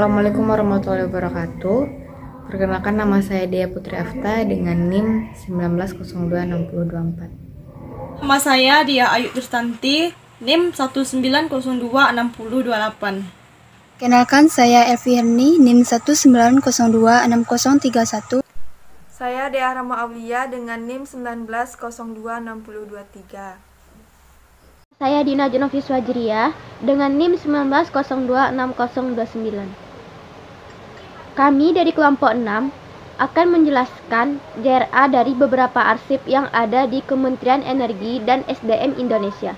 Assalamualaikum warahmatullahi wabarakatuh. Perkenalkan, nama saya Dea Putri Afta dengan NIM 19026024. Nama saya Dia Ayu Tristanti, NIM 19026028. Kenalkan, saya Elvi Herni, NIM 19026031. Saya Dea Rama Aulia dengan NIM 19026023. Saya Dina Genovis Wajriah dengan NIM 19026029. Kami dari kelompok 6 akan menjelaskan JRA dari beberapa arsip yang ada di Kementerian Energi dan SDM Indonesia.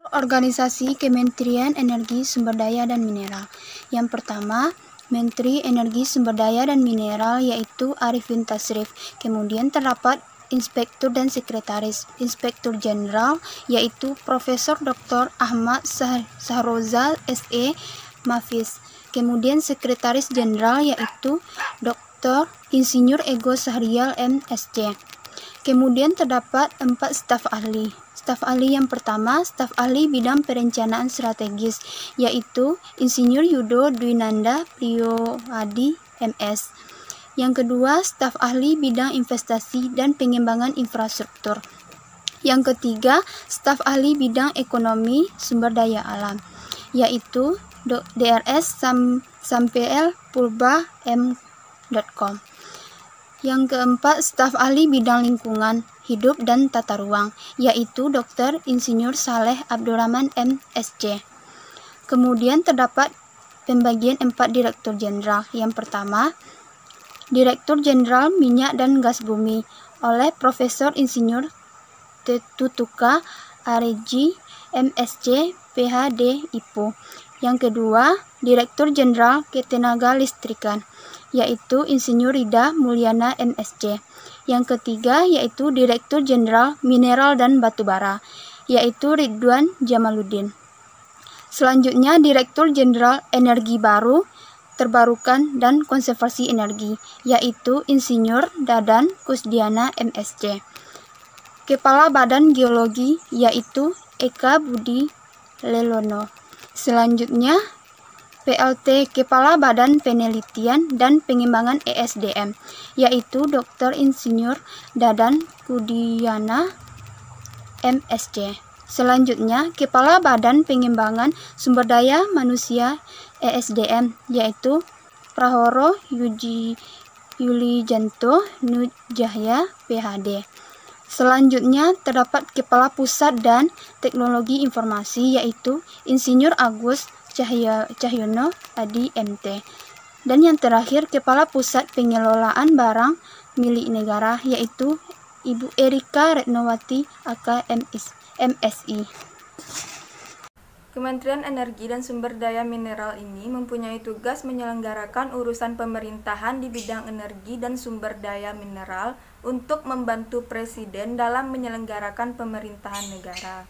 Organisasi Kementerian Energi Sumber Daya dan Mineral. Yang pertama, Menteri Energi Sumber Daya dan Mineral yaitu Arifin Tasrif. Kemudian terdapat Inspektur dan Sekretaris. Inspektur Jenderal yaitu Profesor Dr. Ahmad Sahroza SE Mafis. Kemudian Sekretaris Jenderal yaitu Dr. Insinyur Ego Sahrial MSc. Kemudian terdapat 4 staf ahli. Staf ahli yang pertama, staf ahli bidang perencanaan strategis, yaitu Insinyur Yudo Dwinanda Priyoadi MS. Yang kedua, staf ahli bidang investasi dan pengembangan infrastruktur. Yang ketiga, staf ahli bidang ekonomi sumber daya alam, yaitu DRS Sampel Purba M.com. Yang keempat, staf ahli bidang lingkungan hidup dan tata ruang, yaitu Dr. Insinyur Saleh Abdurrahman MSc. Kemudian terdapat pembagian 4 direktur jenderal. Yang pertama, Direktur Jenderal Minyak dan Gas Bumi oleh Profesor Insinyur Tutuka Areji MSc PhD IPU. Yang kedua, Direktur Jenderal Ketenaga Listrikan, yaitu Insinyur Rida Mulyana MSc. Yang ketiga yaitu Direktur Jenderal Mineral dan Batubara, yaitu Ridwan Jamaluddin. Selanjutnya, Direktur Jenderal Energi Baru, Terbarukan dan Konservasi Energi, yaitu Insinyur Dadan Kusdiana MSc. Kepala Badan Geologi, yaitu Eka Budi Lelono. Selanjutnya, PLT Kepala Badan Penelitian dan Pengembangan ESDM, yaitu Dr. Insinyur Dadan Kudiana MSc. Selanjutnya, Kepala Badan Pengembangan Sumber Daya Manusia ESDM, yaitu Prahoro Yulijanto Nujahya PhD. Selanjutnya, terdapat Kepala Pusat dan Teknologi Informasi, yaitu Insinyur Agus Cahyono Adi MT. Dan yang terakhir, Kepala Pusat Pengelolaan Barang Milik Negara, yaitu Ibu Erika Retnowati AK MSI. Kementerian Energi dan Sumber Daya Mineral ini mempunyai tugas menyelenggarakan urusan pemerintahan di bidang energi dan sumber daya mineral untuk membantu Presiden dalam menyelenggarakan pemerintahan negara.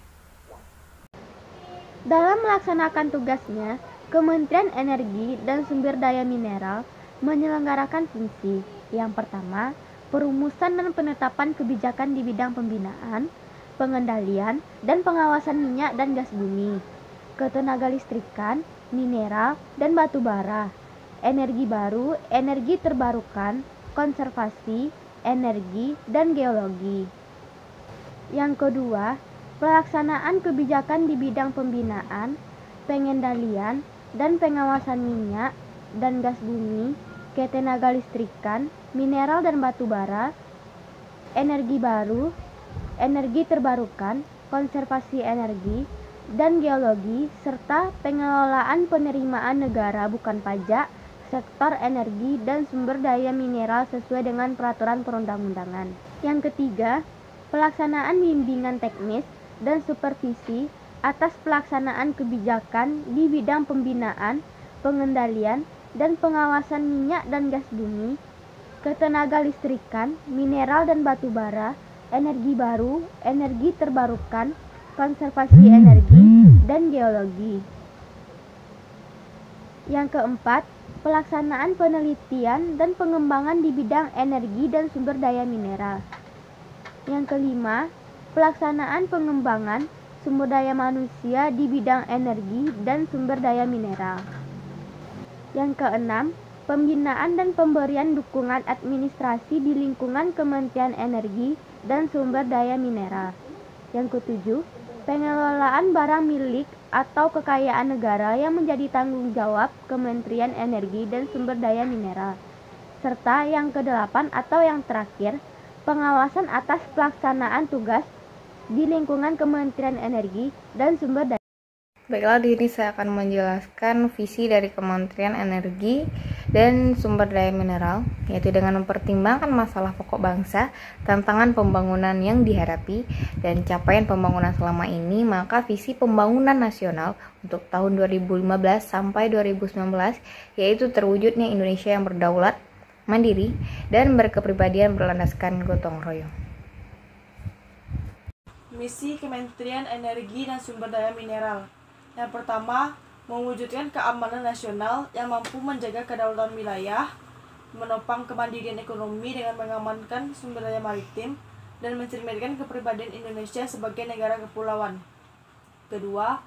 Dalam melaksanakan tugasnya, Kementerian Energi dan Sumber Daya Mineral menyelenggarakan fungsi. Yang pertama, perumusan dan penetapan kebijakan di bidang pembinaan, pengendalian, dan pengawasan minyak dan gas bumi, ketenaga listrikan, mineral, dan batu bara, energi baru, energi terbarukan, konservasi, energi, dan geologi. Yang kedua, pelaksanaan kebijakan di bidang pembinaan, pengendalian, dan pengawasan minyak dan gas bumi, ketenaga listrikan, mineral dan batu bara, energi baru, energi terbarukan, konservasi energi, dan geologi, serta pengelolaan penerimaan negara bukan pajak, sektor energi dan sumber daya mineral sesuai dengan peraturan perundang-undangan. Yang ketiga, pelaksanaan bimbingan teknis dan supervisi atas pelaksanaan kebijakan di bidang pembinaan, pengendalian, dan pengawasan minyak dan gas bumi, ketenaga listrikan, mineral dan batu bara, energi baru, energi terbarukan, konservasi energi, dan geologi. Yang keempat, pelaksanaan penelitian dan pengembangan di bidang energi dan sumber daya mineral. Yang kelima, pelaksanaan pengembangan sumber daya manusia di bidang energi dan sumber daya mineral. Yang keenam, pembinaan dan pemberian dukungan administrasi di lingkungan Kementerian Energi dan Sumber Daya Mineral. Yang ketujuh, pengelolaan barang milik atau kekayaan negara yang menjadi tanggung jawab Kementerian Energi dan Sumber Daya Mineral. Serta yang kedelapan atau yang terakhir, pengawasan atas pelaksanaan tugas di lingkungan Kementerian Energi dan Sumber Daya. Baiklah, di sini saya akan menjelaskan visi dari Kementerian Energi dan Sumber Daya Mineral, yaitu dengan mempertimbangkan masalah pokok bangsa, tantangan pembangunan yang dihadapi, dan capaian pembangunan selama ini, maka visi pembangunan nasional untuk tahun 2015 sampai 2019 yaitu terwujudnya Indonesia yang berdaulat, mandiri, dan berkepribadian berlandaskan gotong royong. Misi Kementerian Energi dan Sumber Daya Mineral. Yang pertama, mewujudkan keamanan nasional yang mampu menjaga kedaulatan wilayah, menopang kemandirian ekonomi dengan mengamankan sumber daya maritim, dan mencerminkan kepribadian Indonesia sebagai negara kepulauan. Kedua,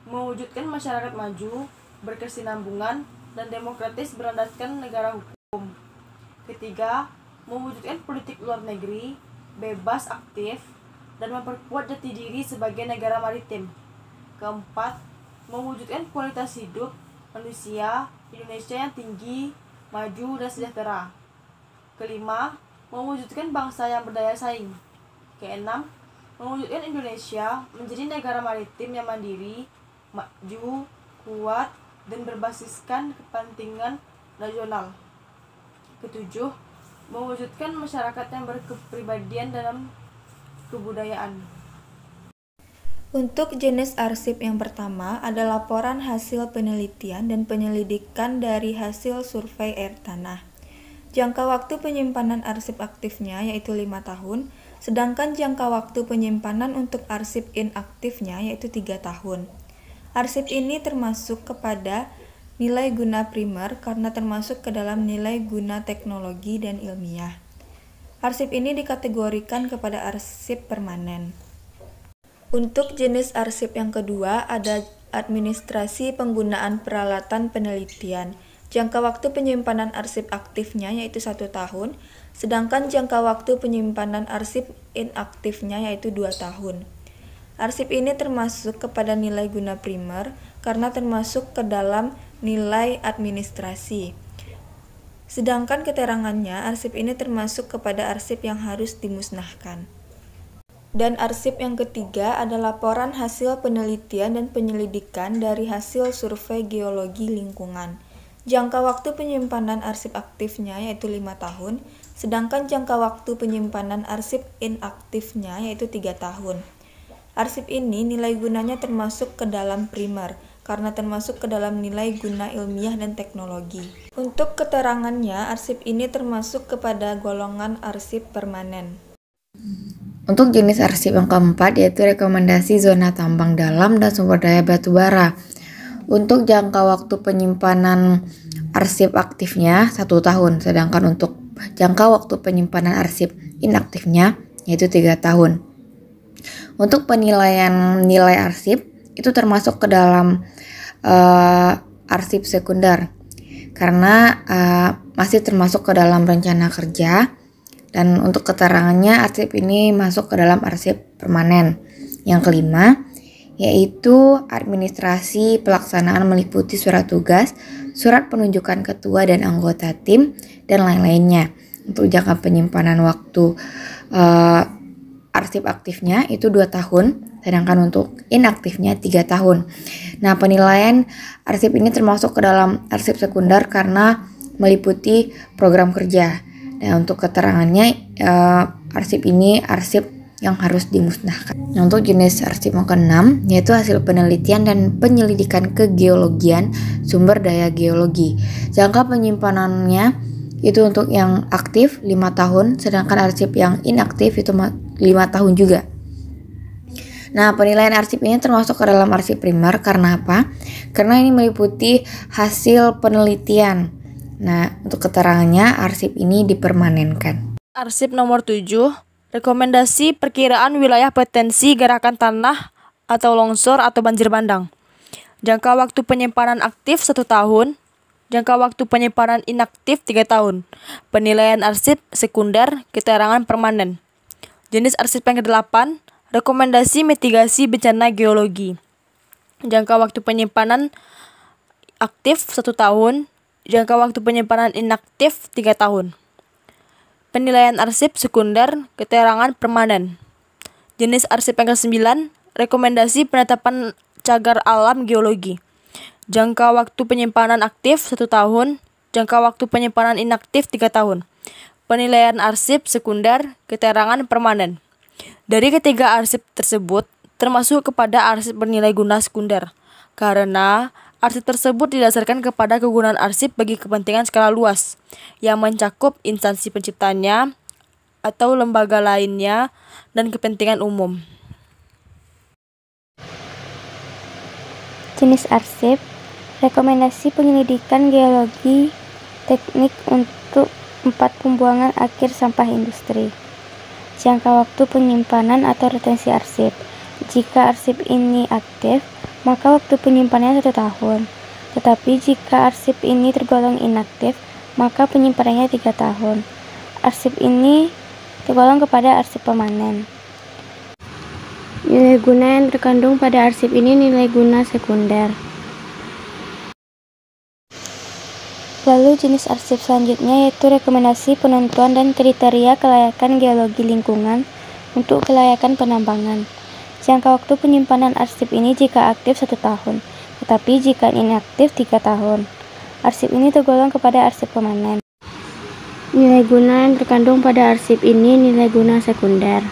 mewujudkan masyarakat maju, berkesinambungan, dan demokratis berlandaskan negara hukum. Ketiga, mewujudkan politik luar negeri, bebas aktif, dan memperkuat jati diri sebagai negara maritim. Keempat, mewujudkan kualitas hidup manusia Indonesia yang tinggi, maju, dan sejahtera. Kelima, mewujudkan bangsa yang berdaya saing. Keenam, mewujudkan Indonesia menjadi negara maritim yang mandiri, maju, kuat, dan berbasiskan kepentingan nasional. Ketujuh, mewujudkan masyarakat yang berkepribadian dalam kebudayaan. Untuk jenis arsip yang pertama ada laporan hasil penelitian dan penyelidikan dari hasil survei air tanah. Jangka waktu penyimpanan arsip aktifnya yaitu 5 tahun, sedangkan jangka waktu penyimpanan untuk arsip inaktifnya yaitu 3 tahun. Arsip ini termasuk kepada nilai guna primer karena termasuk ke dalam nilai guna teknologi dan ilmiah. Arsip ini dikategorikan kepada arsip permanen. Untuk jenis arsip yang kedua ada administrasi penggunaan peralatan penelitian. Jangka waktu penyimpanan arsip aktifnya yaitu 1 tahun, sedangkan jangka waktu penyimpanan arsip inaktifnya yaitu 2 tahun. Arsip ini termasuk kepada nilai guna primer karena termasuk ke dalam nilai administrasi. Sedangkan keterangannya, arsip ini termasuk kepada arsip yang harus dimusnahkan. Dan arsip yang ketiga ada laporan hasil penelitian dan penyelidikan dari hasil survei geologi lingkungan. Jangka waktu penyimpanan arsip aktifnya yaitu 5 tahun, sedangkan jangka waktu penyimpanan arsip inaktifnya yaitu 3 tahun. Arsip ini nilai gunanya termasuk ke dalam primer, karena termasuk ke dalam nilai guna ilmiah dan teknologi. Untuk keterangannya, arsip ini termasuk kepada golongan arsip permanen. Untuk jenis arsip yang keempat yaitu rekomendasi zona tambang dalam dan sumber daya batubara. Untuk jangka waktu penyimpanan arsip aktifnya 1 tahun, sedangkan untuk jangka waktu penyimpanan arsip inaktifnya yaitu 3 tahun. Untuk penilaian nilai arsip itu termasuk ke dalam arsip sekunder karena masih termasuk ke dalam rencana kerja. Dan untuk keterangannya, arsip ini masuk ke dalam arsip permanen. Yang kelima, yaitu administrasi pelaksanaan meliputi surat tugas, surat penunjukan ketua dan anggota tim, dan lain-lainnya. Untuk jangka penyimpanan waktu arsip aktifnya itu 2 tahun, sedangkan untuk inaktifnya 3 tahun. Nah, penilaian arsip ini termasuk ke dalam arsip sekunder karena meliputi program kerja. Nah, untuk keterangannya, arsip ini arsip yang harus dimusnahkan. Nah, untuk jenis arsip yang ke-6 yaitu hasil penelitian dan penyelidikan kegeologian sumber daya geologi. Jangka penyimpanannya itu untuk yang aktif 5 tahun, sedangkan arsip yang inaktif itu 5 tahun juga. Nah, penilaian arsip ini termasuk ke dalam arsip primer karena apa? Karena ini meliputi hasil penelitian. Nah, untuk keterangannya, arsip ini dipermanenkan. Arsip nomor 7, rekomendasi perkiraan wilayah potensi gerakan tanah atau longsor atau banjir bandang. Jangka waktu penyimpanan aktif 1 tahun, Jangka waktu penyimpanan inaktif 3 tahun. Penilaian arsip sekunder, keterangan permanen. Jenis arsip yang ke-8, rekomendasi mitigasi bencana geologi. Jangka waktu penyimpanan aktif 1 tahun, jangka waktu penyimpanan inaktif 3 tahun. Penilaian arsip sekunder, keterangan permanen. Jenis arsip yang ke-9, rekomendasi penetapan cagar alam geologi. Jangka waktu penyimpanan aktif 1 tahun, jangka waktu penyimpanan inaktif 3 tahun. Penilaian arsip sekunder, keterangan permanen. Dari ketiga arsip tersebut, termasuk kepada arsip bernilai guna sekunder, karena arsip tersebut didasarkan kepada kegunaan arsip bagi kepentingan skala luas, yang mencakup instansi penciptanya atau lembaga lainnya dan kepentingan umum. Jenis arsip, rekomendasi penyelidikan geologi, teknik untuk 4 pembuangan akhir sampah industri. Jangka waktu penyimpanan atau retensi arsip. Jika arsip ini aktif, maka waktu penyimpanannya 1 tahun. Tetapi jika arsip ini tergolong inaktif, maka penyimpanannya 3 tahun. Arsip ini tergolong kepada arsip permanen. Nilai guna yang terkandung pada arsip ini nilai guna sekunder. Lalu jenis arsip selanjutnya yaitu rekomendasi penentuan dan kriteria kelayakan geologi lingkungan untuk kelayakan penambangan. Jangka waktu penyimpanan arsip ini jika aktif 1 tahun, tetapi jika inaktif 3 tahun. Arsip ini tergolong kepada arsip permanen. Nilai guna yang terkandung pada arsip ini nilai guna sekunder.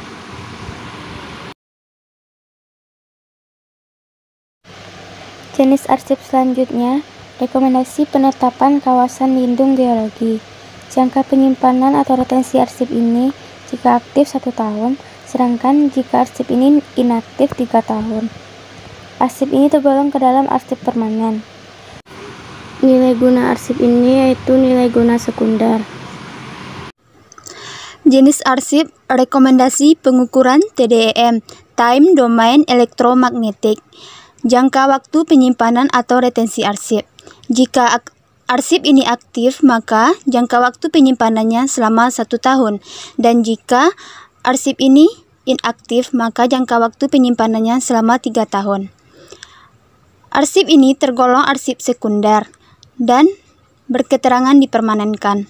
Jenis arsip selanjutnya, rekomendasi penetapan kawasan lindung geologi. Jangka penyimpanan atau retensi arsip ini jika aktif 1 tahun, sedangkan jika arsip ini inaktif 3 tahun. Arsip ini tergolong ke dalam arsip permanen. Nilai guna arsip ini yaitu nilai guna sekunder. Jenis arsip, rekomendasi pengukuran TDEM, Time Domain Elektromagnetik. Jangka waktu penyimpanan atau retensi arsip. Jika arsip ini aktif, maka jangka waktu penyimpanannya selama 1 tahun. Dan jika arsip ini inaktif, maka jangka waktu penyimpanannya selama 3 tahun. Arsip ini tergolong arsip sekunder dan berketerangan dipermanenkan.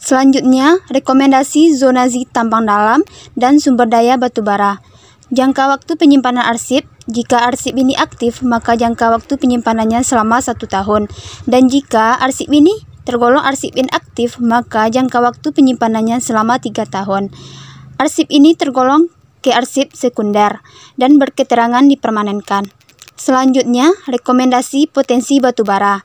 Selanjutnya, rekomendasi zonasi tambang dalam dan sumber daya batubara. Jangka waktu penyimpanan arsip, jika arsip ini aktif, maka jangka waktu penyimpanannya selama 1 tahun. Dan jika arsip ini tergolong arsip inaktif, maka jangka waktu penyimpanannya selama 3 tahun. Arsip ini tergolong ke arsip sekunder dan berketerangan dipermanenkan. Selanjutnya, rekomendasi potensi batubara.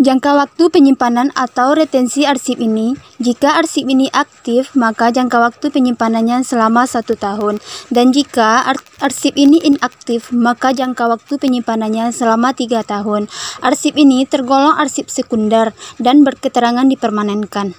Jangka waktu penyimpanan atau retensi arsip ini, jika arsip ini aktif, maka jangka waktu penyimpanannya selama 1 tahun. Dan jika arsip ini inaktif, maka jangka waktu penyimpanannya selama 3 tahun. Arsip ini tergolong arsip sekunder dan berketerangan dipermanenkan.